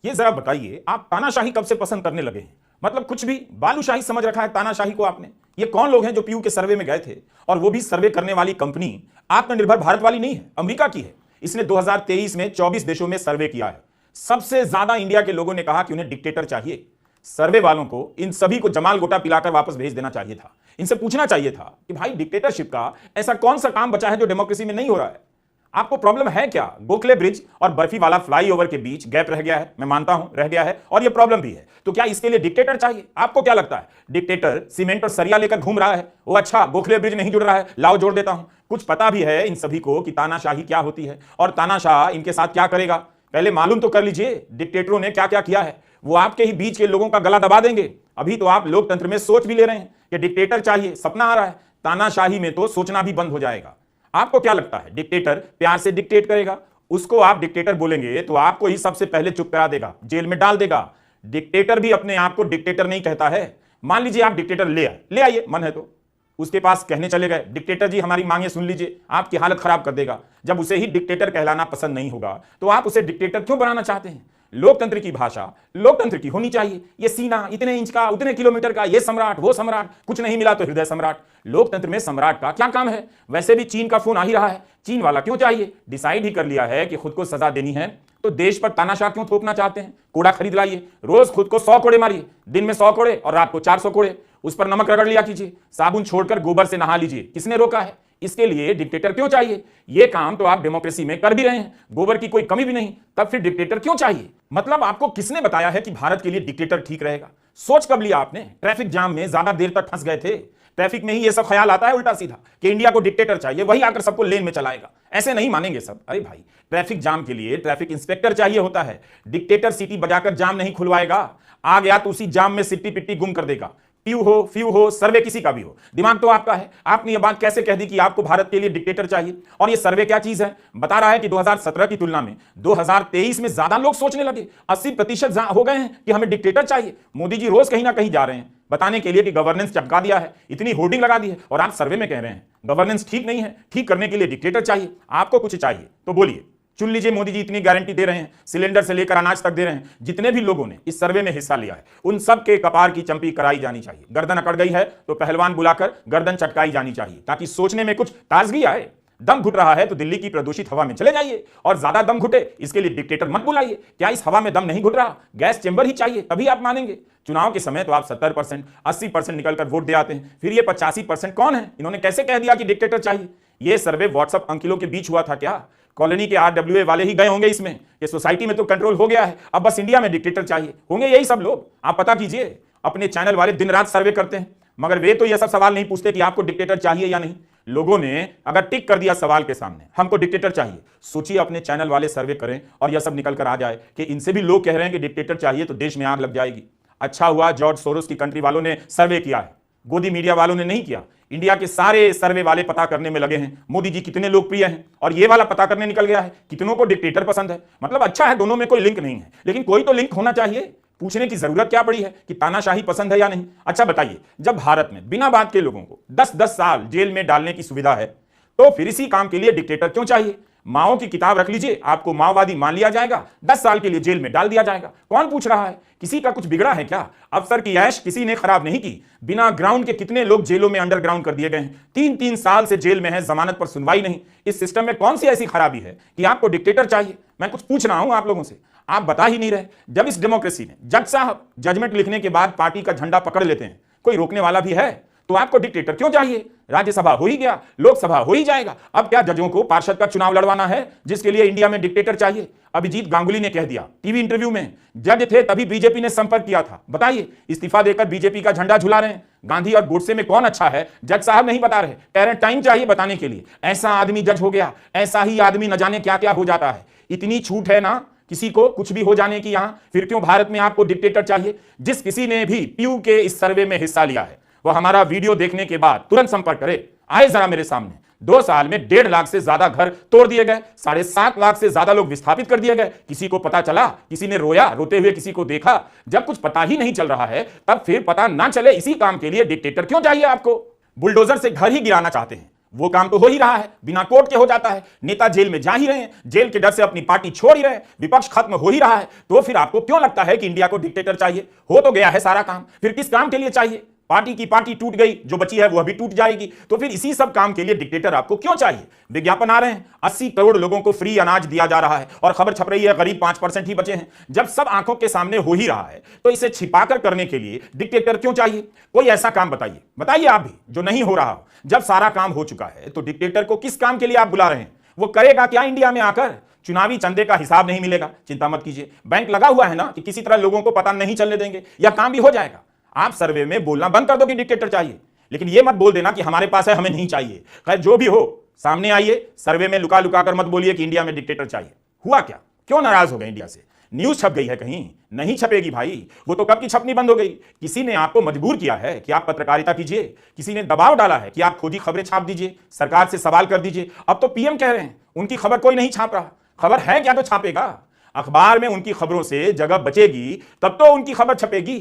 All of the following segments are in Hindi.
ये जरा बताइए, आप तानाशाही कब से पसंद करने लगे हैं? मतलब कुछ भी बालूशाही समझ रखा है तानाशाही को आपने। ये कौन लोग हैं जो पीयू के सर्वे में गए थे, और वो भी सर्वे करने वाली कंपनी आत्मनिर्भर भारत वाली नहीं है, अमेरिका की है। इसने 2023 में 24 देशों में सर्वे किया है। सबसे ज्यादा इंडिया के लोगों ने कहा कि उन्हें डिक्टेटर चाहिए। सर्वे वालों को इन सभी को जमाल गोटा पिलाकर वापस भेज देना चाहिए था। इनसे पूछना चाहिए था कि भाई डिक्टेटरशिप का ऐसा कौन सा काम बचा है जो डेमोक्रेसी में नहीं हो रहा है? आपको प्रॉब्लम है क्या? गोखले ब्रिज और बर्फी वाला फ्लाईओवर के बीच गैप रह गया है, मैं मानता हूं रह गया है, और यह प्रॉब्लम भी है। तो क्या इसके लिए डिक्टेटर चाहिए? आपको क्या लगता है डिक्टेटर सीमेंट और सरिया लेकर घूम रहा है? वो अच्छा गोखले ब्रिज नहीं जुड़ रहा है, लाओ जोड़ देता हूं। कुछ पता भी है इन सभी को कि तानाशाही क्या होती है और तानाशाह इनके साथ क्या करेगा। पहले मालूम तो कर लीजिए डिक्टेटरों ने क्या क्या किया है। वो आपके ही बीच के लोगों का गला दबा देंगे। अभी तो आप लोकतंत्र में सोच भी ले रहे हैं कि डिक्टेटर चाहिए, सपना आ रहा है। तानाशाही में तो सोचना भी बंद हो जाएगा। आपको क्या लगता है डिक्टेटर प्यार से डिक्टेट करेगा? उसको आप डिक्टेटर बोलेंगे तो आपको ही सबसे पहले चुप करा देगा, जेल में डाल देगा। डिक्टेटर भी अपने आप को डिक्टेटर नहीं कहता है। मान लीजिए आप डिक्टेटर ले आइए, मन है तो उसके पास कहने चले गए, डिक्टेटर जी हमारी मांगे सुन लीजिए, आपकी हालत खराब कर देगा। जब उसे ही डिक्टेटर कहलाना पसंद नहीं होगा तो आप उसे डिक्टेटर क्यों बनाना चाहते हैं? लोकतंत्र की भाषा लोकतंत्र की होनी चाहिए। ये सीना इतने इंच का, उतने किलोमीटर का, ये सम्राट वो सम्राट, कुछ नहीं मिला तो हृदय सम्राट। लोकतंत्र में सम्राट का क्या काम है? वैसे भी चीन का फोन आ ही रहा है, चीन वाला क्यों चाहिए? डिसाइड ही कर लिया है कि खुद को सजा देनी है तो देश पर तानाशाह क्यों थोपना चाहते हैं? कोड़ा खरीद लाइए, रोज खुद को 100 कोड़े मारिए, दिन में 100 कोड़े और रात को 400 कोड़े। उस पर नमक रगड़ लिया कीजिए, साबुन छोड़कर गोबर से नहा लीजिए। किसने रोका है? इसके लिए डिक्टेटर क्यों चाहिए? ये काम तो आप डेमोक्रेसी में कर भी रहे हैं, गोबर की कोई कमी भी नहीं, तब फिर डिक्टेटर क्यों चाहिए? मतलब आपको किसने बताया है कि भारत के लिए डिक्टेटर ठीक रहेगा? सोच कब लिया आपने? ट्रैफिक जाम में ज्यादा देर तक फंस गए थे, ट्रैफिक में ही ये सब ख्याल आता है उल्टा सीधा कि इंडिया को डिक्टेटर चाहिए, वही आकर सबको लेन में चलाएगा। ऐसे नहीं मानेंगे सब। अरे भाई, ट्रैफिक जाम के लिए ट्रैफिक इंस्पेक्टर चाहिए होता है। डिक्टेटर सीटी बजाकर जाम नहीं खुलवाएगा, आ गया तो उसी जाम में सिट्टी पिट्टी गुम कर देगा। ट्यू हो फ्यू हो सर्वे किसी का भी हो, दिमाग तो आपका है। आपने ये बात कैसे कह दी कि आपको भारत के लिए डिक्टेटर चाहिए? और ये सर्वे क्या चीज है? बता रहा है कि 2017 की तुलना में 2023 में ज्यादा लोग सोचने लगे, 80% हो गए हैं कि हमें डिक्टेटर चाहिए। मोदी जी रोज कहीं ना कहीं जा रहे हैं बताने के लिए कि गवर्नेंस चमका दिया है, इतनी होर्डिंग लगा दी है, और आप सर्वे में कह रहे हैं गवर्नेंस ठीक नहीं है, ठीक करने के लिए डिक्टेटर चाहिए। आपको कुछ चाहिए तो बोलिए, चुन लीजिए। मोदी जी इतनी गारंटी दे रहे हैं, सिलेंडर से लेकर अनाज तक दे रहे हैं। जितने भी लोगों ने इस सर्वे में हिस्सा लिया है उन सब के कपार की चंपी कराई जानी चाहिए। गर्दन अकड़ गई है तो पहलवान बुलाकर गर्दन चटकाई जानी चाहिए, ताकि सोचने में कुछ ताजगी आए। दम घुट रहा है तो दिल्ली की प्रदूषित हवा में चले जाइए, और ज्यादा दम घुटे इसके लिए डिक्टेटर मत बुलाइए। क्या इस हवा में दम नहीं घुट रहा? गैस चेंबर ही चाहिए, तभी आप मानेंगे। चुनाव के समय तो आप 70% 80% निकलकर वोट दे आते हैं, फिर ये 85% कौन है? इन्होंने कैसे कह दिया कि डिक्टेटर चाहिए? ये सर्वे व्हाट्सएप अंकिलों के बीच हुआ था क्या? कॉलोनी के RWA वाले ही गए होंगे इसमें। ये सोसाइटी में तो कंट्रोल हो गया है, अब बस इंडिया में डिक्टेटर चाहिए। होंगे यही सब लोग, आप पता कीजिए। अपने चैनल वाले दिन रात सर्वे करते हैं, मगर वे तो यह सब सवाल नहीं पूछते कि आपको डिक्टेटर चाहिए या नहीं। लोगों ने अगर टिक कर दिया सवाल के सामने, हमको डिक्टेटर चाहिए, सोचिए अपने चैनल वाले सर्वे करें और यह सब निकल कर आ जाए कि इनसे भी लोग कह रहे हैं कि डिक्टेटर चाहिए, तो देश में आग लग जाएगी। अच्छा हुआ जॉर्ज सोरोस की कंट्री वालों ने सर्वे किया है, गोदी मीडिया वालों ने नहीं किया। इंडिया के सारे सर्वे वाले पता करने में लगे हैं मोदी जी कितने लोकप्रिय हैं, और ये वाला पता करने निकल गया है कितनों को डिक्टेटर पसंद है। मतलब अच्छा है, दोनों में कोई लिंक नहीं है, लेकिन कोई तो लिंक होना चाहिए। पूछने की जरूरत क्या पड़ी है कि तानाशाही पसंद है या नहीं? अच्छा बताइए, जब भारत में बिना बात के लोगों को 10-10 साल जेल में डालने की सुविधा है, तो फिर इसी काम के लिए डिक्टेटर क्यों चाहिए? माओ की किताब रख लीजिए, आपको माओवादी मान लिया जाएगा, 10 साल के लिए जेल में डाल दिया जाएगा। कौन पूछ रहा है? किसी का कुछ बिगड़ा है क्या? अफसर की ऐश किसी ने खराब नहीं की। बिना ग्राउंड के कितने लोग जेलों में अंडरग्राउंड कर दिए गए हैं, 3-3 साल से जेल में है, जमानत पर सुनवाई नहीं। इस सिस्टम में कौन सी ऐसी खराबी है कि आपको डिक्टेटर चाहिए? मैं कुछ पूछ रहा हूं आप लोगों से, आप बता ही नहीं रहे। जब इस डेमोक्रेसी में जज साहब जजमेंट लिखने के बाद पार्टी का झंडा पकड़ लेते हैं, कोई रोकने वाला भी है? तो आपको डिक्टेटर क्यों चाहिए? राज्यसभा हो ही गया, लोकसभा हो ही जाएगा, अब क्या जजों को पार्षद का चुनाव लड़वाना है, जिसके लिए इंडिया में डिक्टेटर चाहिए? अभिजीत गांगुली ने कह दिया टीवी इंटरव्यू में, जज थे तभी बीजेपी ने संपर्क किया था। बताइए, इस्तीफा देकर बीजेपी का झंडा झुला रहे हैं। गांधी और गोडसे में कौन अच्छा है? जज साहब नहीं बता रहे, कह रहे टाइम चाहिए बताने के लिए। ऐसा आदमी जज हो गया, ऐसा ही आदमी न जाने क्या क्या हो जाता है। इतनी छूट है ना किसी को कुछ भी हो जाने की यहां, फिर क्यों भारत में आपको डिक्टेटर चाहिए? जिस किसी ने भी पीयू के इस सर्वे में हिस्सा लिया है, वह हमारा वीडियो देखने के बाद तुरंत संपर्क करे। आए जरा मेरे सामने। 2 साल में 1.5 लाख से ज्यादा घर तोड़ दिए गए, 7.5 लाख से ज्यादा लोग विस्थापित कर दिए गए। किसी को पता चला? किसी ने रोया? रोते हुए किसी को देखा? जब कुछ पता ही नहीं चल रहा है, तब फिर पता ना चले इसी काम के लिए डिक्टेटर क्यों चाहिए आपको? बुलडोजर से घर ही गिराना चाहते हैं, वो काम तो हो ही रहा है, बिना कोर्ट के हो जाता है। नेता जेल में जा ही रहे हैं, जेल के डर से अपनी पार्टी छोड़ ही रहे हैं, विपक्ष खत्म हो ही रहा है। तो फिर आपको क्यों लगता है कि इंडिया को डिक्टेटर चाहिए? हो तो गया है सारा काम, फिर किस काम के लिए चाहिए? पार्टी की पार्टी टूट गई, जो बची है वो अभी टूट जाएगी, तो फिर इसी सब काम के लिए डिक्टेटर आपको क्यों चाहिए? विज्ञापन आ रहे हैं, 80 करोड़ लोगों को फ्री अनाज दिया जा रहा है और खबर छप रही है करीब 5% ही बचे हैं। जब सब आंखों के सामने हो ही रहा है तो इसे छिपाकर करने के लिए डिक्टेटर क्यों चाहिए? कोई ऐसा काम बताइए आप भी जो नहीं हो रहा हो। जब सारा काम हो चुका है तो डिक्टेटर को किस काम के लिए आप बुला रहे हैं? वो करेगा क्या इंडिया में आकर? चुनावी चंदे का हिसाब नहीं मिलेगा, चिंता मत कीजिए, बैंक लगा हुआ है ना कि किसी तरह लोगों को पता नहीं चलने देंगे, यह काम भी हो जाएगा। आप सर्वे में बोलना बंद कर दो कि डिक्टेटर चाहिए, लेकिन यह मत बोल देना कि हमारे पास है, हमें नहीं चाहिए। खैर जो भी हो, सामने आइए, सर्वे में लुका लुका कर मत बोलिए कि इंडिया में डिक्टेटर चाहिए। हुआ क्या? क्यों नाराज हो गए इंडिया से? न्यूज छप गई है कहीं? नहीं छपेगी भाई, वो तो कब की छपनी बंद हो गई। किसी ने आपको मजबूर किया है कि आप पत्रकारिता कीजिए, किसी ने दबाव डाला है कि आप खोजी खबरें छाप दीजिए, सरकार से सवाल कर दीजिए। अब तो पीएम कह रहे हैं उनकी खबर कोई नहीं छाप रहा। खबर है क्या तो छापेगा? अखबार में उनकी खबरों से जगह बचेगी तब तो उनकी खबर छपेगी।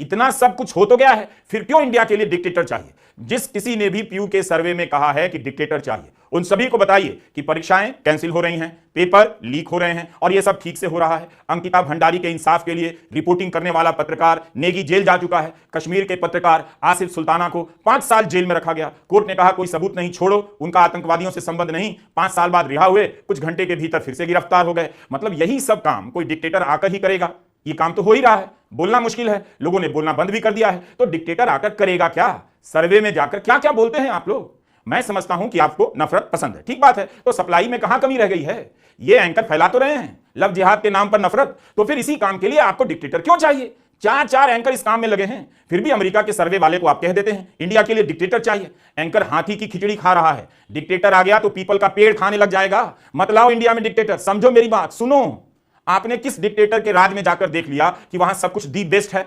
इतना सब कुछ हो तो गया है, फिर क्यों इंडिया के लिए डिक्टेटर चाहिए? जिस किसी ने भी पीयू के सर्वे में कहा है कि डिक्टेटर चाहिए, उन सभी को बताइए कि परीक्षाएं कैंसिल हो रही हैं, पेपर लीक हो रहे हैं और यह सब ठीक से हो रहा है। अंकिता भंडारी के इंसाफ के लिए रिपोर्टिंग करने वाला पत्रकार नेगी जेल जा चुका है। कश्मीर के पत्रकार आसिफ सुल्ताना को 5 साल जेल में रखा गया। कोर्ट ने कहा कोई सबूत नहीं, छोड़ो, उनका आतंकवादियों से संबंध नहीं। 5 साल बाद रिहा हुए, कुछ घंटे के भीतर फिर से गिरफ्तार हो गए। मतलब यही सब काम कोई डिक्टेटर आकर ही करेगा? ये काम तो हो ही रहा है, बोलना मुश्किल है, लोगों ने बोलना बंद भी कर दिया है, तो डिक्टेटर आकर करेगा क्या? सर्वे में जाकर क्या क्या बोलते हैं आप लोग? मैं समझता हूं कि आपको नफरत पसंद है, ठीक बात है, तो सप्लाई में कहां कमी रह गई है? ये एंकर फैला तो रहे हैं लव जिहाद के नाम पर नफरत, तो फिर इसी काम के लिए आपको डिक्टेटर क्यों चाहिए? 4 एंकर इस काम में लगे हैं, फिर भी अमेरिका के सर्वे वाले को आप कह देते हैं इंडिया के लिए डिक्टेटर चाहिए। एंकर हाथी की खिचड़ी खा रहा है, डिक्टेटर आ गया तो पीपल का पेड़ खाने लग जाएगा। मत लाओ इंडिया में डिक्टेटर। समझो मेरी बात, सुनो, आपने किस डिक्टेटर के राज में जाकर देख लिया कि वहां सब कुछ दी बेस्ट है?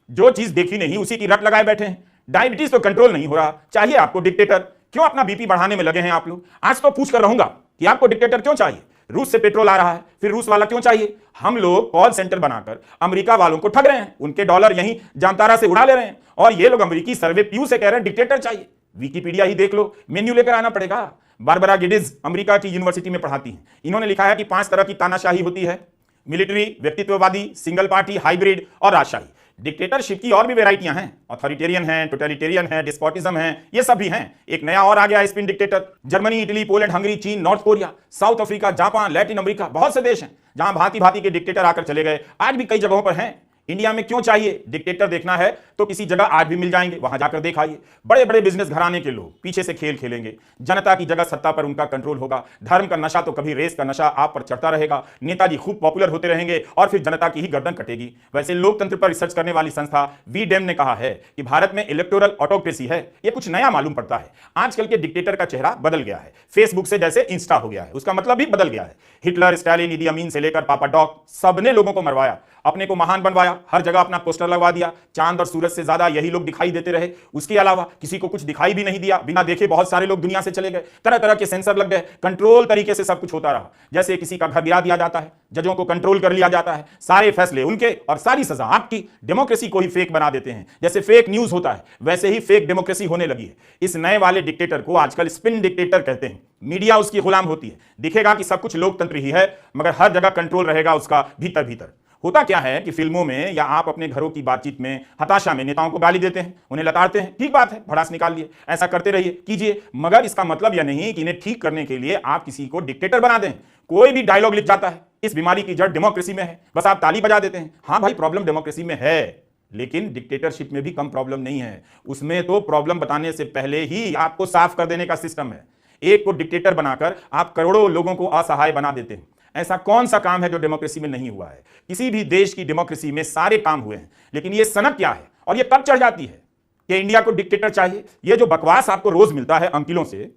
जो चीज देखी नहीं उसी की रट लगाए बैठे हैं। डायबिटीज तो कंट्रोल नहीं हो रहा, चाहिए आपको डिक्टेटर? क्यों अपना बीपी बढ़ाने में लगे हैं आप लोग? आज तो पूछ कर रहूंगा कि आपको डिक्टेटर क्यों चाहिए? रूस से पेट्रोल आ रहा है, फिर रूस वाला क्यों चाहिए? हम लोग कॉल सेंटर बनाकर अमेरिका वालों को ठग रहे हैं, उनके डॉलर यहीं जामतारा से उड़ा ले रहे हैं, और ये लोग अमेरिकी सर्वे पीयू से कह रहे हैं डिक्टेटर चाहिए। विकिपीडिया ही देख लो, मेन्यू लेकर आना पड़ेगा। बारबरा गिडिज अमेरिका की यूनिवर्सिटी में पढ़ाती हैं, इन्होंने लिखा है कि 5 तरह की तानाशाही होती है: मिलिट्री, व्यक्तित्ववादी, सिंगल पार्टी, हाइब्रिड और राजशाही। डिक्टेटरशिप की और भी वेराइटियां हैं, ऑथोरिटेरियन है, टोटलिटेरियन है, डिस्पोटिज्म है, ये सब भी हैं। एक नया और आ गया spin dictator. Germany, Italy, Poland, Hungary, चीन, North Korea, South Africa, Japan, Latin America, बहुत से देश हैं जहां भांति भांति के डिक्टेटर आकर चले गए, आज भी कई जगहों पर हैं। इंडिया में क्यों चाहिए डिक्टेटर? देखना है तो किसी जगह आज भी मिल जाएंगे, वहां जाकर दिखाइए। बड़े बड़े बिजनेस घराने के लोग पीछे से खेल खेलेंगे, जनता की जगह सत्ता पर उनका कंट्रोल होगा। धर्म का नशा तो कभी रेस का नशा आप पर चढ़ता रहेगा। नेताजी खूब पॉपुलर होते रहेंगे और फिर जनता की ही गर्दन कटेगी। वैसे लोकतंत्र पर रिसर्च करने वाली संस्था वीडेम ने कहा है कि भारत में इलेक्टोरल ऑटोक्रेसी है। यह कुछ नया मालूम पड़ता है। आजकल के डिक्टेटर का चेहरा बदल गया है, फेसबुक से जैसे इंस्टा हो गया है, उसका मतलब भी बदल गया है। हिटलर, स्टालिन, इदी अमीन से लेकर पापा डॉक, सबने लोगों को मरवाया, अपने को महान बनवाया, हर जगह अपना पोस्टर लगवा दिया। चांद और सूरज से ज्यादा यही लोग दिखाई देते रहे, उसके अलावा किसी को कुछ दिखाई भी नहीं दिया। बिना देखे बहुत सारे लोग दुनिया से चले गए, तरह तरह के सेंसर लग गए, कंट्रोल तरीके से सब कुछ होता रहा। जैसे किसी का घर गिरा दिया जाता है, जजों को कंट्रोल कर लिया जाता है, सारे फैसले उनके और सारी सजा आपकी। डेमोक्रेसी को ही फेक बना देते हैं, जैसे फेक न्यूज होता है वैसे ही फेक डेमोक्रेसी होने लगी है। इस नए वाले डिक्टेटर को आजकल स्पिन डिक्टेटर कहते हैं। मीडिया उसकी गुलाम होती है, दिखेगा कि सब कुछ लोकतंत्र ही है, मगर हर जगह कंट्रोल रहेगा उसका भीतर भीतर। होता क्या है कि फिल्मों में या आप अपने घरों की बातचीत में हताशा में नेताओं को गाली देते हैं, उन्हें लताड़ते हैं, ठीक बात है, भड़ास निकाल लिए, ऐसा करते रहिए, कीजिए, मगर इसका मतलब यह नहीं कि इन्हें ठीक करने के लिए आप किसी को डिक्टेटर बना दें। कोई भी डायलॉग लिख जाता है, इस बीमारी की जड़ डेमोक्रेसी में है, बस आप ताली बजा देते हैं। हाँ भाई, प्रॉब्लम डेमोक्रेसी में है, लेकिन डिक्टेटरशिप में भी कम प्रॉब्लम नहीं है। उसमें तो प्रॉब्लम बताने से पहले ही आपको साफ कर देने का सिस्टम है। एक को डिक्टेटर बनाकर आप करोड़ों लोगों को असहाय बना देते हैं। ऐसा कौन सा काम है जो डेमोक्रेसी में नहीं हुआ है? किसी भी देश की डेमोक्रेसी में सारे काम हुए हैं, लेकिन ये सनक क्या है और ये कब चढ़ जाती है कि इंडिया को डिक्टेटर चाहिए? ये जो बकवास आपको रोज मिलता है अंकिलों से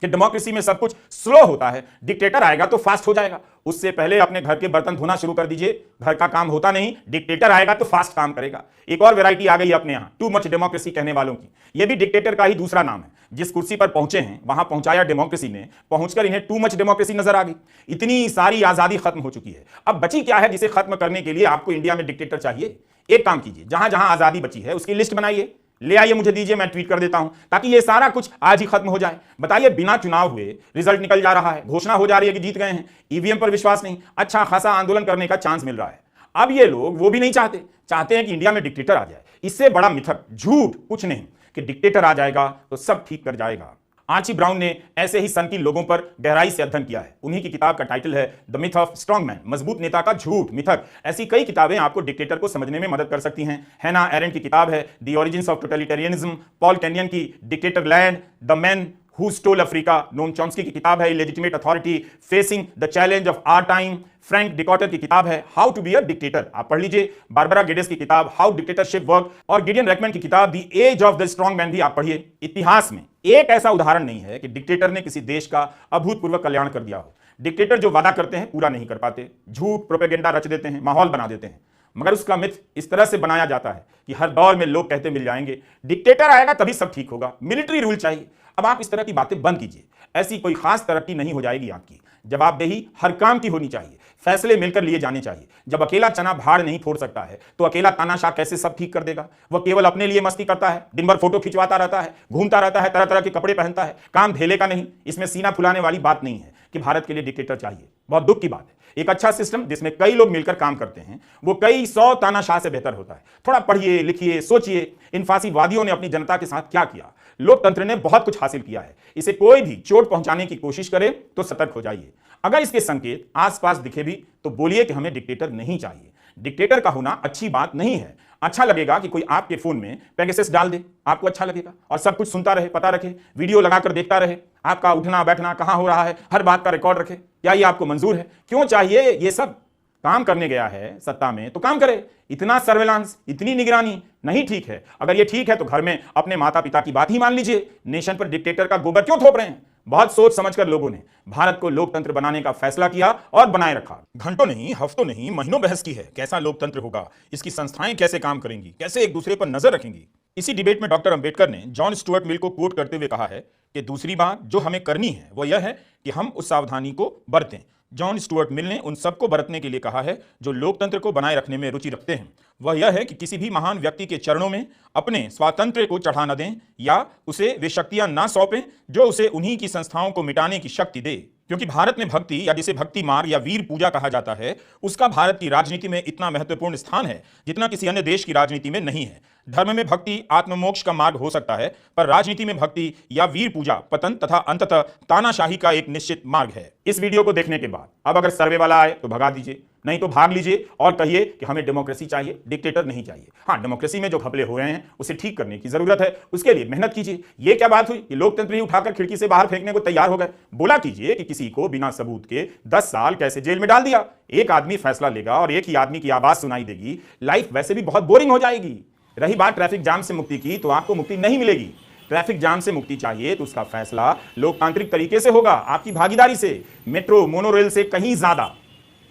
कि डेमोक्रेसी में सब कुछ स्लो होता है, डिक्टेटर आएगा तो फास्ट हो जाएगा, उससे पहले अपने घर के बर्तन धोना शुरू कर दीजिए। घर का काम होता नहीं, डिक्टेटर आएगा तो फास्ट काम करेगा। एक और वैरायटी आ गई अपने यहां, टू मच डेमोक्रेसी कहने वालों की। यह भी डिक्टेटर का ही दूसरा नाम है। जिस कुर्सी पर पहुंचे हैं वहां पहुंचाया डेमोक्रेसी ने, पहुंचकर इन्हें टू मच डेमोक्रेसी नजर आ गई। इतनी सारी आजादी खत्म हो चुकी है, अब बची क्या है जिसे खत्म करने के लिए आपको इंडिया में डिक्टेटर चाहिए? एक काम कीजिए, जहां जहां आजादी बची है उसकी लिस्ट बनाइए, ले आइए, मुझे दीजिए, मैं ट्वीट कर देता हूं, ताकि ये सारा कुछ आज ही खत्म हो जाए। बताइए, बिना चुनाव हुए रिजल्ट निकल जा रहा है, घोषणा हो जा रही है कि जीत गए हैं, ईवीएम पर विश्वास नहीं, अच्छा खासा आंदोलन करने का चांस मिल रहा है। अब ये लोग वो भी नहीं चाहते हैं कि इंडिया में डिक्टेटर आ जाए। इससे बड़ा मिथक, झूठ कुछ नहीं कि डिक्टेटर आ जाएगा तो सब ठीक कर जाएगा। आर्ची ब्राउन ने ऐसे ही सन की लोगों पर गहराई से अध्ययन किया है। उन्हीं की किताब का टाइटल है the myth of strong man, मजबूत नेता का झूठ मिथक। ऐसी कई किताबें आपको डिक्टेटर को समझने में मदद कर सकती हैं। हैना एरेंट की किताब है the origins of totalitarianism, Paul Kenyon की dictatorland, the man who stole Africa, Noam Chomsky की किताब है illegitimate authority, facing the challenge of our time, Frank Dikotter की किताब है how to be a dictator, आप पढ़ लीजिए। बारबरा गेडेस की किताब हाउ डिक्टेटरशिप वर्क और गिडियन रैकमैन की किताब the age of the strongman भी आप पढ़िए। इतिहास में एक ऐसा उदाहरण नहीं है कि डिक्टेटर ने किसी देश का अभूतपूर्व कल्याण कर दिया हो। डिक्टेटर जो वादा करते हैं पूरा नहीं कर पाते, झूठ प्रोपेगेंडा रच देते हैं, माहौल बना देते हैं, मगर उसका मिथ इस तरह से बनाया जाता है कि हर दौर में लोग कहते मिल जाएंगे डिक्टेटर आएगा तभी सब ठीक होगा, मिलिट्री रूल चाहिए। अब आप इस तरह की बातें बंद कीजिए, ऐसी कोई खास तरक्की नहीं हो जाएगी आपकी। जवाबदेही हर काम की होनी चाहिए, फैसले मिलकर लिए जाने चाहिए। जब अकेला चना भाड़ नहीं फोड़ सकता है तो अकेला तानाशाह कैसे सब ठीक कर देगा? वह केवल अपने लिए मस्ती करता है, दिन भर फोटो खिंचवाता रहता है, घूमता रहता है, तरह तरह के कपड़े पहनता है, काम धेले का नहीं। इसमें सीना फुलाने वाली बात नहीं है कि भारत के लिए डिक्टेटर चाहिए। बहुत दुख की बात है, एक अच्छा सिस्टम जिसमें कई लोग मिलकर काम करते हैं वो कई 100 तानाशाह से बेहतर होता है। थोड़ा पढ़िए, लिखिए, सोचिए, इन फासीवादियों ने अपनी जनता के साथ क्या किया। लोकतंत्र ने बहुत कुछ हासिल किया है, इसे कोई भी चोट पहुंचाने की कोशिश करे तो सतर्क हो जाइए। अगर इसके संकेत आसपास दिखे भी तो बोलिए कि हमें डिक्टेटर नहीं चाहिए। डिक्टेटर का होना अच्छी बात नहीं है। अच्छा लगेगा कि कोई आपके फोन में पेगासस डाल दे, आपको अच्छा लगेगा, और सब कुछ सुनता रहे, पता रखे, वीडियो लगाकर देखता रहे, आपका उठना बैठना कहां हो रहा है, हर बात का रिकॉर्ड रखे। क्या ये आपको मंजूर है? क्यों चाहिए ये सब? काम करने गया है सत्ता में तो काम करे। इतना सर्वेलांस, इतनी निगरानी नहीं ठीक है। अगर ये ठीक है तो घर में अपने माता पिता की बात ही मान लीजिए। नेशन पर डिक्टेटर का गोबर क्यों थोप रहे हैं? बहुत सोच समझकर लोगों ने भारत को लोकतंत्र बनाने का फैसला किया और बनाए रखा। घंटों नहीं, हफ्तों नहीं, महीनों बहस की है कैसा लोकतंत्र होगा, इसकी संस्थाएं कैसे काम करेंगी, कैसे एक दूसरे पर नजर रखेंगी। इसी डिबेट में डॉक्टर अंबेडकर ने जॉन स्टुअर्ट मिल को कोट करते हुए कहा है कि दूसरी बात जो हमें करनी है वो यह है कि हम उस सावधानी को बरतें। जॉन स्टुअर्ट मिल ने उन सबको बरतने के लिए कहा है जो लोकतंत्र को बनाए रखने में रुचि रखते हैं। वह यह है कि किसी भी महान व्यक्ति के चरणों में अपने स्वातंत्र्य को चढ़ा न दें या उसे वे शक्तियां ना सौंपें जो उसे उन्हीं की संस्थाओं को मिटाने की शक्ति दे। क्योंकि भारत में भक्ति या जिसे भक्ति मार या वीर पूजा कहा जाता है उसका भारत की राजनीति में इतना महत्वपूर्ण स्थान है जितना किसी अन्य देश की राजनीति में नहीं है। धर्म में भक्ति आत्ममोक्ष का मार्ग हो सकता है, पर राजनीति में भक्ति या वीर पूजा पतन तथा अंततः तानाशाही का एक निश्चित मार्ग है। इस वीडियो को देखने के बाद अब अगर सर्वे वाला आए तो भगा दीजिए, नहीं तो भाग लीजिए और कहिए कि हमें डेमोक्रेसी चाहिए, डिक्टेटर नहीं चाहिए। हाँ, डेमोक्रेसी में जो घपले हो रहे हैं उसे ठीक करने की जरूरत है, उसके लिए मेहनत कीजिए। ये क्या बात हुई कि लोकतंत्र ही उठाकर खिड़की से बाहर फेंकने को तैयार हो गए? बोला कीजिए कि किसी को बिना सबूत के 10 साल कैसे जेल में डाल दिया। एक आदमी फैसला लेगा और एक ही आदमी की आवाज सुनाई देगी। लाइफ वैसे भी बहुत बोरिंग हो जाएगी। रही बात ट्रैफिक जाम से मुक्ति की, तो आपको मुक्ति नहीं मिलेगी। ट्रैफिक जाम से मुक्ति चाहिए तो उसका फैसला लोकतांत्रिक तरीके से होगा, आपकी भागीदारी से। मेट्रो मोनोरेल से कहीं ज्यादा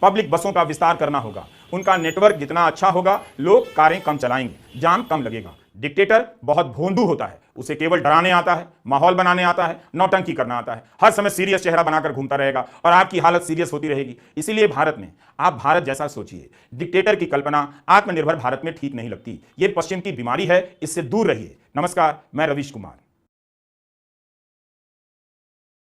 पब्लिक बसों का विस्तार करना होगा। उनका नेटवर्क जितना अच्छा होगा लोग कारें कम चलाएंगे, जाम कम लगेगा। डिक्टेटर बहुत भोंदू होता है, उसे केवल डराने आता है, माहौल बनाने आता है, नौटंकी करना आता है, हर समय सीरियस चेहरा बनाकर घूमता रहेगा और आपकी हालत सीरियस होती रहेगी। इसीलिए भारत में आप भारत जैसा सोचिए। डिक्टेटर की कल्पना आत्मनिर्भर भारत में ठीक नहीं लगती। यह पश्चिम की बीमारी है, इससे दूर रहिए। नमस्कार, मैं रवीश कुमार।